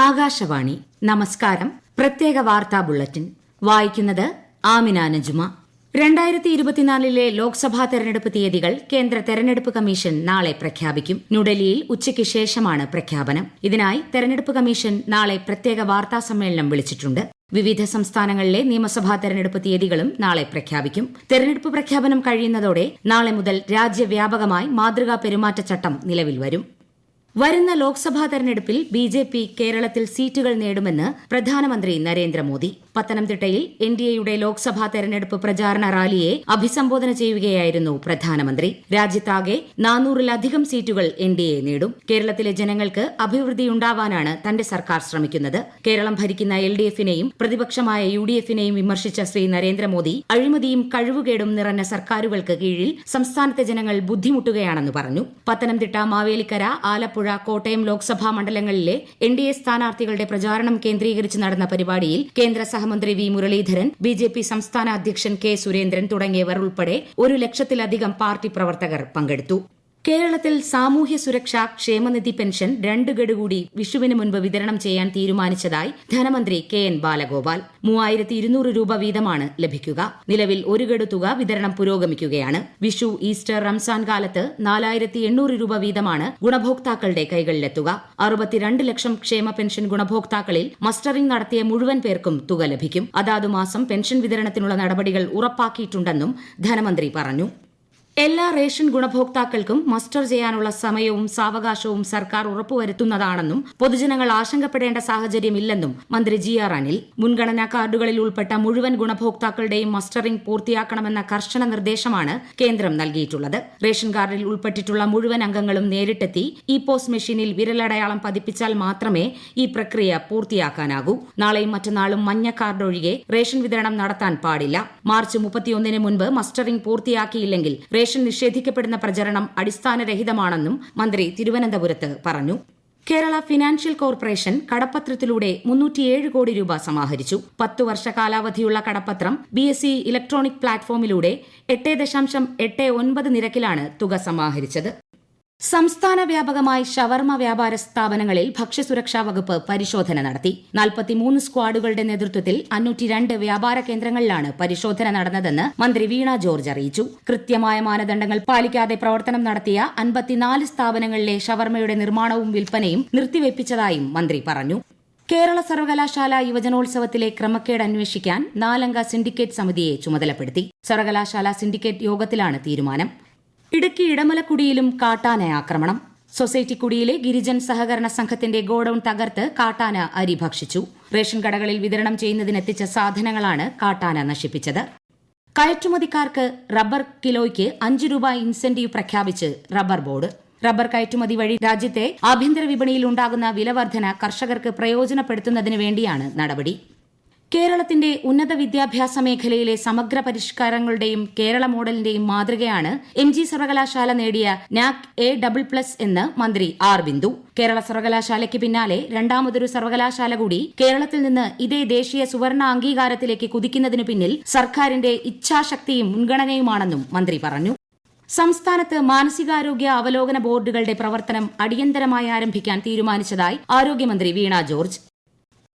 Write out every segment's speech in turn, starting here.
ആകാശവാണി നമസ്കാരം. പ്രത്യേക വാർത്താ ബുള്ളറ്റിൻ വായിക്കുന്നത് ആമിന നജുമ. 2024 ലോക്സഭാ തെരഞ്ഞെടുപ്പ് തീയതികൾ കേന്ദ്ര തെരഞ്ഞെടുപ്പ് കമ്മീഷൻ നാളെ പ്രഖ്യാപിക്കും. ന്യൂഡൽഹിയിൽ ഉച്ചയ്ക്ക് ശേഷമാണ് പ്രഖ്യാപനം. ഇതിനായി തെരഞ്ഞെടുപ്പ് കമ്മീഷൻ നാളെ പ്രത്യേക വാർത്താ സമ്മേളനം വിളിച്ചിട്ടുണ്ട്. വിവിധ സംസ്ഥാനങ്ങളിലെ നിയമസഭാ തെരഞ്ഞെടുപ്പ് തീയതികളും നാളെ പ്രഖ്യാപിക്കും. തെരഞ്ഞെടുപ്പ് പ്രഖ്യാപനം കഴിയുന്നതോടെ നാളെ മുതൽ രാജ്യവ്യാപകമായി മാതൃകാ പെരുമാറ്റച്ചട്ടം നിലവിൽ വരും. വരുന്ന ലോക്സഭാ തെരഞ്ഞെടുപ്പിൽ ബിജെപി കേരളത്തിൽ സീറ്റുകൾ നേടുമെന്ന് പ്രധാനമന്ത്രി നരേന്ദ്രമോദി. പത്തനംതിട്ടയിൽ എൻഡിഎയുടെ ലോക്സഭാ തെരഞ്ഞെടുപ്പ് പ്രചാരണ റാലിയെ അഭിസംബോധന ചെയ്യുകയായിരുന്നു പ്രധാനമന്ത്രി. രാജ്യത്താകെ 400-ലധികം സീറ്റുകൾ എൻഡിഎ നേടും. കേരളത്തിലെ ജനങ്ങൾക്ക് അഭിവൃദ്ധിയുണ്ടാവാനാണ് തന്റെ സർക്കാർ ശ്രമിക്കുന്നത്. കേരളം ഭരിക്കുന്ന എൽഡിഎഫിനെയും പ്രതിപക്ഷമായ യുഡിഎഫിനെയും വിമർശിച്ച ശ്രീ നരേന്ദ്രമോദി അഴിമതിയും കഴിവുകേടും നിറഞ്ഞ സർക്കാരുകൾക്ക് കീഴിൽ സംസ്ഥാനത്തെ ജനങ്ങൾ ബുദ്ധിമുട്ടുകയാണെന്ന് പറഞ്ഞു. പത്തനംതിട്ട, മാവേലിക്കര, ആലപ്പുഴ, കോട്ടയം ലോക്സഭാ മണ്ഡലങ്ങളിലെ എൻഡിഎ സ്ഥാനാർത്ഥികളുടെ പ്രചാരണം കേന്ദ്രീകരിച്ച് നടന്ന പരിപാടിയിൽ കേന്ദ്ര സഹമന്ത്രി വി മുരളീധരൻ, ബിജെപി സംസ്ഥാന അധ്യക്ഷൻ കെ സുരേന്ദ്രൻ തുടങ്ങിയവർ ഉൾപ്പെടെ 1,00,000-ലധികം പാർട്ടി പ്രവർത്തകർ പങ്കെടുത്തു. കേരളത്തിൽ സാമൂഹ്യ സുരക്ഷാ ക്ഷേമനിധി പെൻഷൻ 2 ഗഡു കൂടി വിഷുവിന് മുൻപ് വിതരണം ചെയ്യാൻ തീരുമാനിച്ചതായി ധനമന്ത്രി കെ എൻ ബാലഗോപാൽ. 3,200 രൂപ വീതമാണ് ലഭിക്കുക. നിലവിൽ 1 ഗഡു തുക വിതരണം പുരോഗമിക്കുകയാണ്. വിഷു, ഈസ്റ്റർ, റംസാൻ കാലത്ത് 4,800 രൂപ വീതമാണ് ഗുണഭോക്താക്കളുടെ കൈകളിലെത്തുക. 62 ലക്ഷം ക്ഷേമ പെൻഷൻ ഗുണഭോക്താക്കളിൽ മസ്റ്ററിംഗ് നടത്തിയ മുഴുവൻ പേർക്കും തുക ലഭിക്കും. അതാതു മാസം പെൻഷൻ വിതരണത്തിനുള്ള നടപടികൾ ഉറപ്പാക്കിയിട്ടുണ്ടെന്നും ധനമന്ത്രി പറഞ്ഞു. എല്ലാ റേഷൻ ഗുണഭോക്താക്കൾക്കും മസ്റ്റർ ചെയ്യാനുള്ള സമയവും സാവകാശവും സർക്കാർ ഉറപ്പുവരുത്തുന്നതാണെന്നും പൊതുജനങ്ങൾ ആശങ്കപ്പെടേണ്ട സാഹചര്യമില്ലെന്നും മന്ത്രി ജി ആർ അനിൽ. മുൻഗണനാ കാർഡുകളിൽ ഉൾപ്പെട്ട മുഴുവൻ ഗുണഭോക്താക്കളുടെയും മസ്റ്ററിംഗ് പൂർത്തിയാക്കണമെന്ന കർശന നിർദ്ദേശമാണ് കേന്ദ്രം നൽകിയിട്ടുള്ളത്. റേഷൻ കാർഡിൽ ഉൾപ്പെട്ടിട്ടുള്ള മുഴുവൻ അംഗങ്ങളും നേരിട്ടെത്തി ഇ പോസ് മെഷീനിൽ വിരലടയാളം പതിപ്പിച്ചാൽ മാത്രമേ ഈ പ്രക്രിയ പൂർത്തിയാക്കാനാകൂ. നാളെയും മറ്റന്നാളും മഞ്ഞ കാർഡ് ഒഴികെ റേഷൻ വിതരണം നടത്താൻ പാടില്ല. മാർച്ച് 31 മുൻപ് മസ്റ്ററിംഗ് പൂർത്തിയാക്കിയില്ലെങ്കിൽ റേഷൻ നിഷേധിക്കപ്പെടുന്ന പ്രചരണം അടിസ്ഥാനരഹിതമാണെന്നും മന്ത്രി തിരുവനന്തപുരത്ത് പറഞ്ഞു. കേരള ഫിനാൻഷ്യൽ കോർപ്പറേഷൻ കടപ്പത്രത്തിലൂടെ 307 കോടി രൂപ സമാഹരിച്ചു. 10 വർഷ കാലാവധിയുള്ള കടപ്പത്രം BSE ഇലക്ട്രോണിക് പ്ലാറ്റ്ഫോമിലൂടെ 8.89 നിരക്കിലാണ് തുക സമാഹരിച്ചത്. സംസ്ഥാന വ്യാപകമായി ഷവർമ വ്യാപാര സ്ഥാപനങ്ങളിൽ ഭക്ഷ്യസുരക്ഷാ വകുപ്പ് പരിശോധന നടത്തി. 43 സ്ക്വാഡുകളുടെ നേതൃത്വത്തിൽ 502 വ്യാപാര കേന്ദ്രങ്ങളിലാണ് പരിശോധന നടന്നതെന്ന് മന്ത്രി വീണ ജോർജ് അറിയിച്ചു. കൃത്യമായ മാനദണ്ഡങ്ങൾ പാലിക്കാതെ പ്രവർത്തനം നടത്തിയ 54 സ്ഥാപനങ്ങളിലെ ഷവർമയുടെ നിർമ്മാണവും വിൽപ്പനയും നിർത്തിവെപ്പിച്ചതായും മന്ത്രി പറഞ്ഞു. കേരള സർവകലാശാല യുവജനോത്സവത്തിലെ ക്രമക്കേട് അന്വേഷിക്കാൻ 4-അംഗ സിൻഡിക്കേറ്റ് സമിതിയെ ചുമതലപ്പെടുത്തി. സർവകലാശാല സിൻഡിക്കേറ്റ് യോഗത്തിലാണ് തീരുമാനം. ഇടുക്കി ഇടമലക്കുടിയിലും കാട്ടാന ആക്രമണം. സൊസൈറ്റി കുടിയിലെ ഗിരിജൻ സഹകരണ സംഘത്തിന്റെ ഗോഡൌൺ തകർത്ത് കാട്ടാന അരി ഭക്ഷിച്ചു. റേഷൻ കടകളിൽ വിതരണം ചെയ്യുന്നതിനെത്തിച്ച സാധനങ്ങളാണ് കാട്ടാന നശിപ്പിച്ചത്. കയറ്റുമതിക്കാർക്ക് റബ്ബർ കിലോയ്ക്ക് 5 രൂപ ഇൻസെന്റീവ് പ്രഖ്യാപിച്ച് റബ്ബർ ബോർഡ്. റബ്ബർ കയറ്റുമതി വഴി രാജ്യത്തെ ആഭ്യന്തര വിപണിയിൽ ഉണ്ടാകുന്ന വിലവർധന കർഷകർക്ക് പ്രയോജനപ്പെടുത്തുന്നതിന് വേണ്ടിയാണ് നടപടി. കേരളത്തിന്റെ ഉന്നത വിദ്യാഭ്യാസ മേഖലയിലെ സമഗ്ര പരിഷ്കാരങ്ങളുടെയും കേരള മോഡലിന്റെയും മാതൃകയാണ് MG സർവകലാശാല നേടിയ NAC A++ എന്ന് മന്ത്രി ആർ ബിന്ദു. കേരള സർവകലാശാലയ്ക്ക് പിന്നാലെ രണ്ടാമതൊരു സർവകലാശാല കൂടി കേരളത്തിൽ നിന്ന് ഇതേ ദേശീയ സുവർണ അംഗീകാരത്തിലേക്ക് കുതിക്കുന്നതിനു പിന്നിൽ സർക്കാരിന്റെ ഇച്ഛാശക്തിയും മുൻഗണനയുമാണെന്നും മന്ത്രി പറഞ്ഞു. സംസ്ഥാനത്ത് മാനസികാരോഗ്യ അവലോകന ബോർഡുകളുടെ പ്രവർത്തനം അടിയന്തരമായി ആരംഭിക്കാൻ തീരുമാനിച്ചതായി ആരോഗ്യമന്ത്രി വീണ ജോർജ്.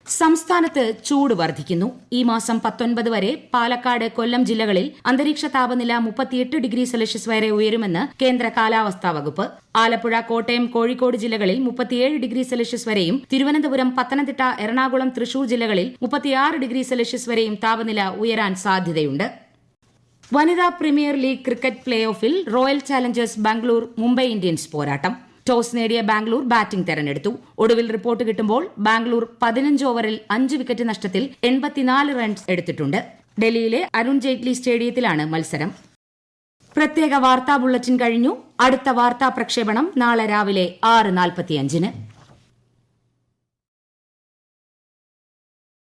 സംസ്ഥാനത്ത് ചൂട് വർദ്ധിക്കുന്നു. ഈ മാസം 19 വരെ പാലക്കാട്, കൊല്ലം ജില്ലകളിൽ അന്തരീക്ഷ താപനില 38 ഡിഗ്രി സെൽഷ്യസ് വരെ ഉയരുമെന്ന് കേന്ദ്ര കാലാവസ്ഥാ വകുപ്പ്. ആലപ്പുഴ, കോട്ടയം, കോഴിക്കോട് ജില്ലകളിൽ 37 ഡിഗ്രി സെൽഷ്യസ് വരെയും തിരുവനന്തപുരം, പത്തനംതിട്ട, എറണാകുളം, തൃശൂർ ജില്ലകളിൽ 36 ഡിഗ്രി സെൽഷ്യസ് വരെയും താപനില ഉയരാൻ സാധ്യതയുണ്ട്. വനിതാ പ്രീമിയർ ലീഗ് ക്രിക്കറ്റ് പ്ലേ ഓഫിൽ royal challengers Bangalore Mumbai Indians പോരാട്ടം. ടോസ് നേടിയ ബാംഗ്ലൂർ ബാറ്റിംഗ് തെരഞ്ഞെടുത്തു. ഒടുവിൽ റിപ്പോർട്ട് കിട്ടുമ്പോൾ ബാംഗ്ലൂർ 15 ഓവറിൽ 5 വിക്കറ്റ് നഷ്ടത്തിൽ 84 റൺസ് എടുത്തിട്ടുണ്ട്. ഡൽഹിയിലെ അരുൺ ജെയ്റ്റ്ലി സ്റ്റേഡിയത്തിലാണ് മത്സരം. പ്രത്യേക വാർത്താ ബുള്ളറ്റിൻ കഴിഞ്ഞു. അടുത്ത വാർത്താ പ്രക്ഷേപണം നാളെ രാവിലെ 6:45-ന്.